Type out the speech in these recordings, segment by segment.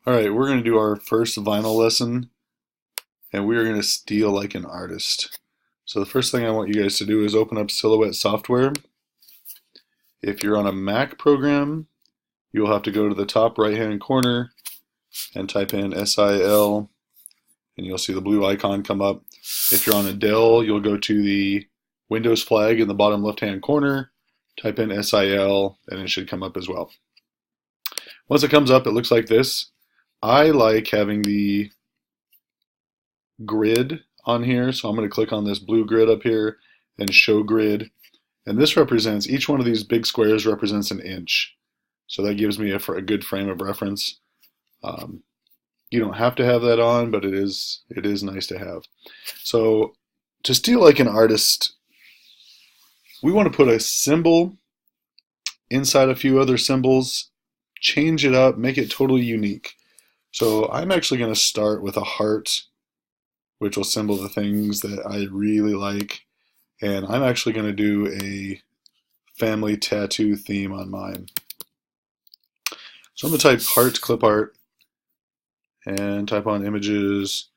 All right, we're going to do our first vinyl lesson, and we are going to steal like an artist. So the first thing I want you guys to do is open up Silhouette software. If you're on a Mac program, you'll have to go to the top right-hand corner and type in SIL, and you'll see the blue icon come up. If you're on a Dell, you'll go to the Windows flag in the bottom left-hand corner, type in SIL, and it should come up as well. Once it comes up, it looks like this. I like having the grid on here, so I'm going to click on this blue grid up here and show grid. And this represents, each one of these big squares represents an inch. So that gives me a good frame of reference. You don't have to have that on, but it is nice to have. So to steal like an artist, we want to put a symbol inside a few other symbols, change it up, make it totally unique. So I'm actually going to start with a heart, which will symbol the things that I really like. And I'm actually going to do a family tattoo theme on mine. So I'm going to type heart, clip art, and type on images.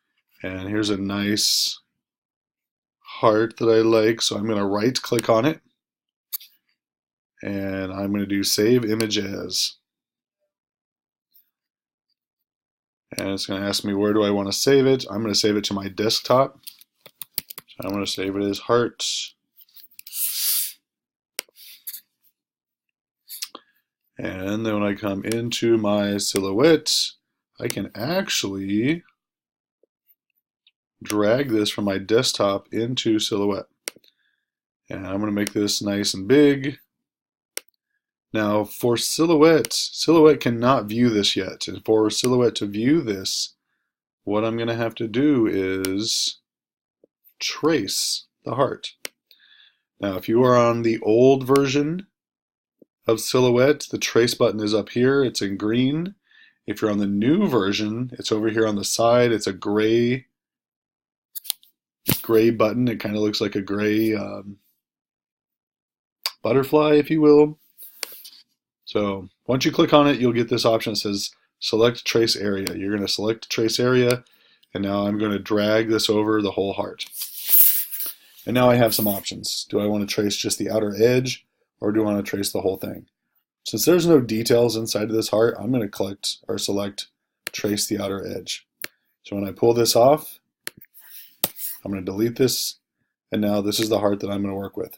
And here's a nice heart that I like. So I'm going to right click on it. And I'm going to do save image as. And it's going to ask me where do I want to save it. I'm going to save it to my desktop. So I'm going to save it as heart. And then when I come into my Silhouette, I can actually drag this from my desktop into Silhouette. And I'm going to make this nice and big. Now for Silhouette, Silhouette cannot view this yet. And for Silhouette to view this, what I'm going to have to do is trace the heart. Now if you are on the old version of Silhouette, the trace button is up here. It's in green. If you're on the new version, it's over here on the side. It's a gray button. It kind of looks like a gray butterfly, if you will. So once you click on it, you'll get this option that says select trace area. You're going to select trace area, and now I'm going to drag this over the whole heart. And now I have some options. Do I want to trace just the outer edge, or do I want to trace the whole thing? Since there's no details inside of this heart, I'm going to select trace the outer edge. So when I pull this off, I'm going to delete this, and now this is the heart that I'm going to work with.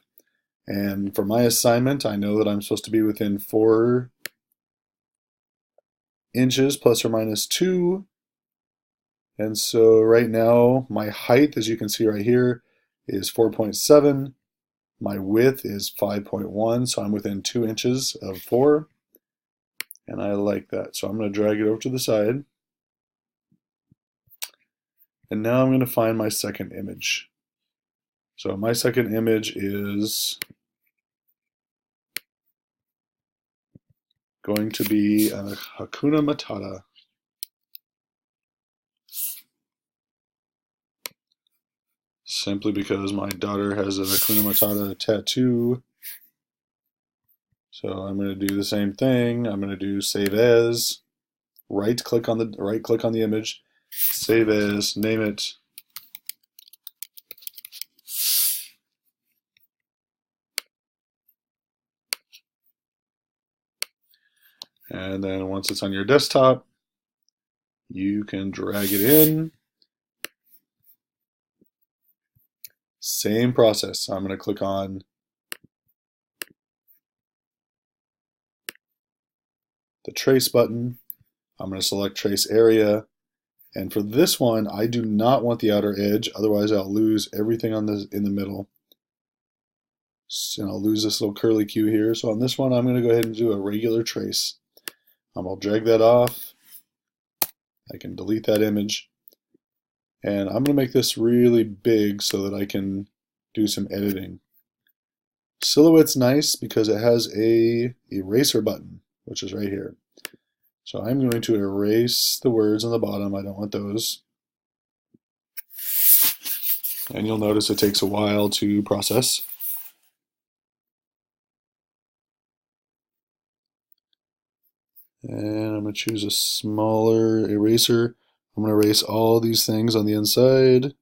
And for my assignment, I know that I'm supposed to be within 4 inches plus or minus 2. And so right now, my height, as you can see right here, is 4.7. My width is 5.1, so I'm within 2 inches of 4. And I like that. So I'm going to drag it over to the side. And now I'm going to find my second image. So my second image is going to be a Hakuna Matata. Simply because my daughter has a Hakuna Matata tattoo. So I'm going to do the same thing. I'm going to do save as, right click on the image, save as, name it and then once it's on your desktop, you can drag it in. Same process. I'm going to click on the trace button. I'm going to select trace area. And for this one, I do not want the outer edge, otherwise I'll lose everything on in the middle. And I'll lose this little curly Q here. So on this one, I'm going to go ahead and do a regular trace. I'll drag that off. I can delete that image. And I'm going to make this really big so that I can do some editing. Silhouette's nice because it has a eraser button, which is right here. So I'm going to erase the words on the bottom. I don't want those. And you'll notice it takes a while to process. And I'm going to choose a smaller eraser. I'm going to erase all these things on the inside.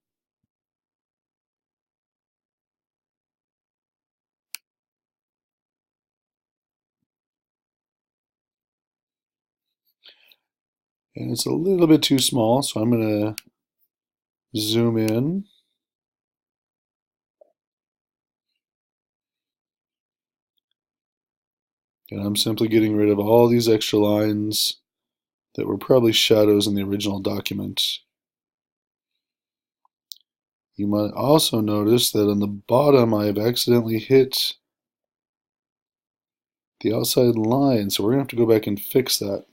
And it's a little bit too small, so I'm going to zoom in. And I'm simply getting rid of all these extra lines that were probably shadows in the original document. You might also notice that on the bottom I have accidentally hit the outside line, so we're going to have to go back and fix that.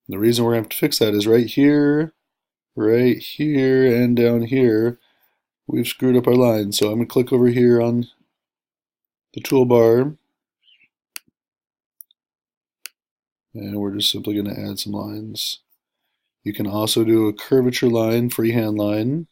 And the reason we're going to have to fix that is right here, and down here, we've screwed up our line. So I'm going to click over here on the toolbar, and we're just simply going to add some lines. You can also do a curvature line, freehand line.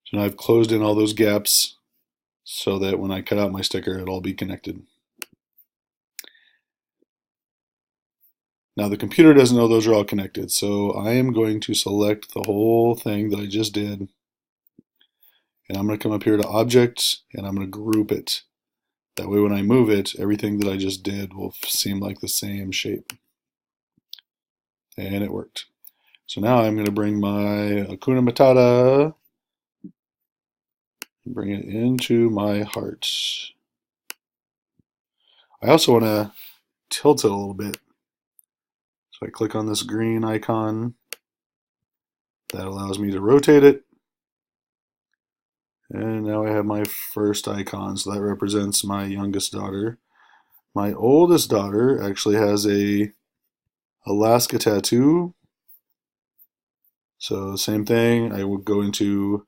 So now I've closed in all those gaps so that when I cut out my sticker, it'll all be connected. Now the computer doesn't know those are all connected, so I am going to select the whole thing that I just did, and I'm going to come up here to Object, and I'm going to group it. That way when I move it, everything that I just did will seem like the same shape. And it worked. So now I'm going to bring my Hakuna Matata, bring it into my heart. I also want to tilt it a little bit. So I click on this green icon. That allows me to rotate it. And now I have my first icon. So that represents my youngest daughter. My oldest daughter actually has a Alaska tattoo. So same thing. I would go into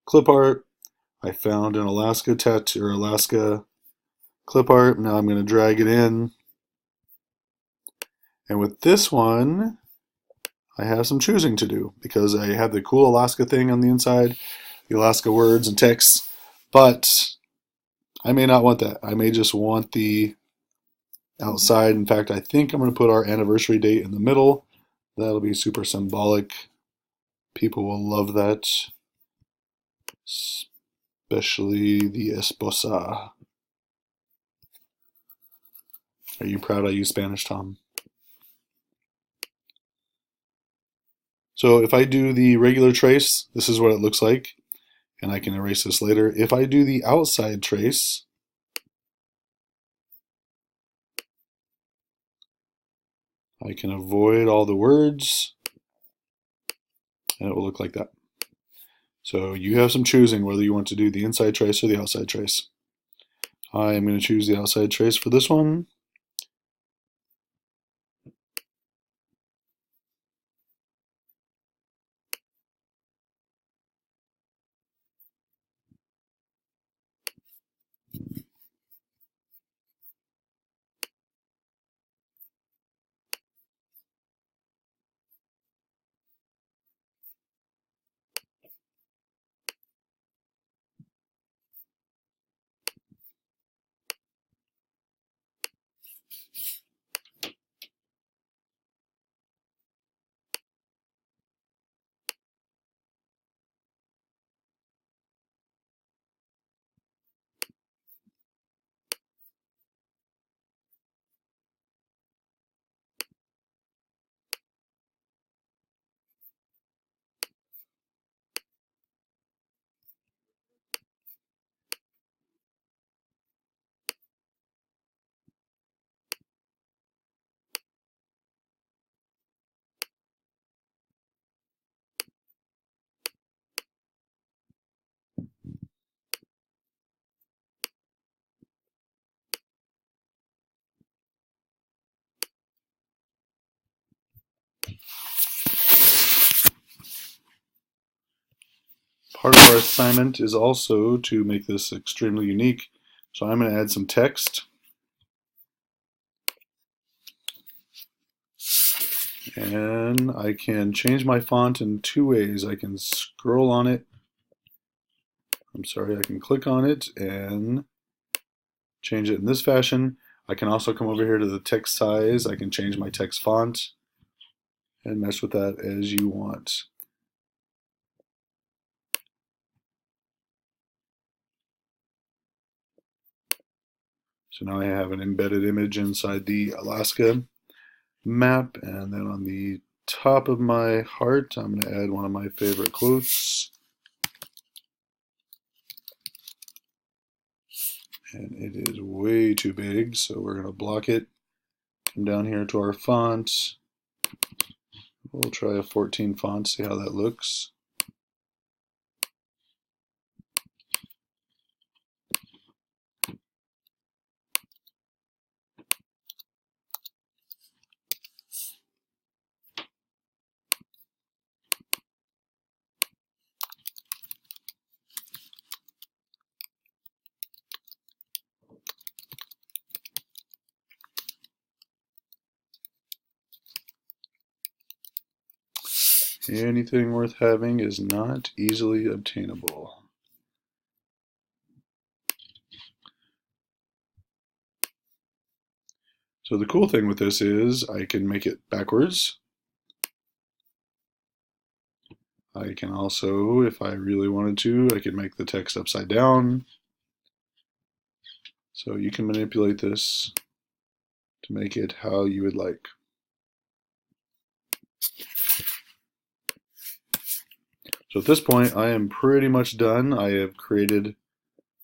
clip art. I found an Alaska tattoo or Alaska clip art. Now I'm going to drag it in. And with this one, I have some choosing to do because I have the cool Alaska thing on the inside, the Alaska words and text, but I may not want that. I may just want the outside. In fact, I think I'm going to put our anniversary date in the middle. That'll be super symbolic. People will love that, especially the esposa. Are you proud I use Spanish, Tom? So if I do the regular trace, this is what it looks like, and I can erase this later. If I do the outside trace, I can avoid all the words, and it will look like that. So you have some choosing whether you want to do the inside trace or the outside trace. I am going to choose the outside trace for this one. Part of our assignment is also to make this extremely unique. So I'm going to add some text. And I can change my font in two ways. I can scroll on it. I can click on it and change it in this fashion. I can also come over here to the text size. I can change my text font and mess with that as you want. So now I have an embedded image inside the Alaska map, and then on the top of my heart I'm going to add one of my favorite quotes, and it is way too big, so we're going to block it. Come down here to our font. We'll try a 14 font, see how that looks. Anything worth having is not easily obtainable. So the cool thing with this is I can make it backwards. I can also, if I really wanted to, I could make the text upside down. So you can manipulate this to make it how you would like. So at this point, I am pretty much done. I have created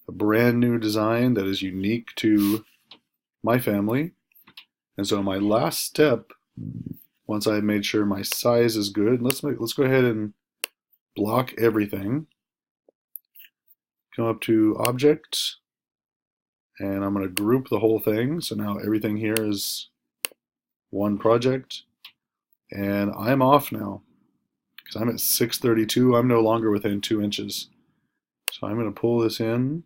a brand new design that is unique to my family. And so my last step, once I've made sure my size is good, let's go ahead and block everything. Come up to Object, and I'm going to group the whole thing. So now everything here is one project, and I'm off now because I'm at 632. I'm no longer within 2 inches. So I'm going to pull this in,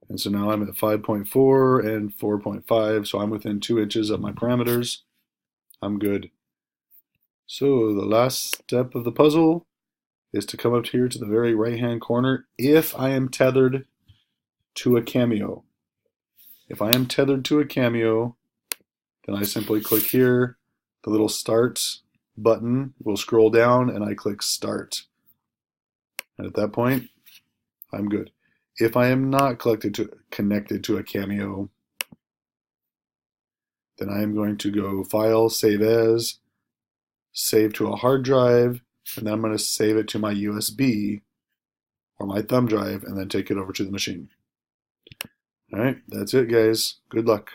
and so now I'm at 5.4 and 4.5, so I'm within 2 inches of my parameters. I'm good. So the last step of the puzzle is to come up here to the very right hand corner if I am tethered to a Cameo. If I am tethered to a Cameo, then I simply click here. The little Start button will scroll down and I click Start. And at that point, I'm good. If I am not connected to a Cameo, then I am going to go File, Save As, Save to a hard drive, and then I'm going to save it to my USB or my thumb drive and then take it over to the machine. All right, that's it, guys. Good luck.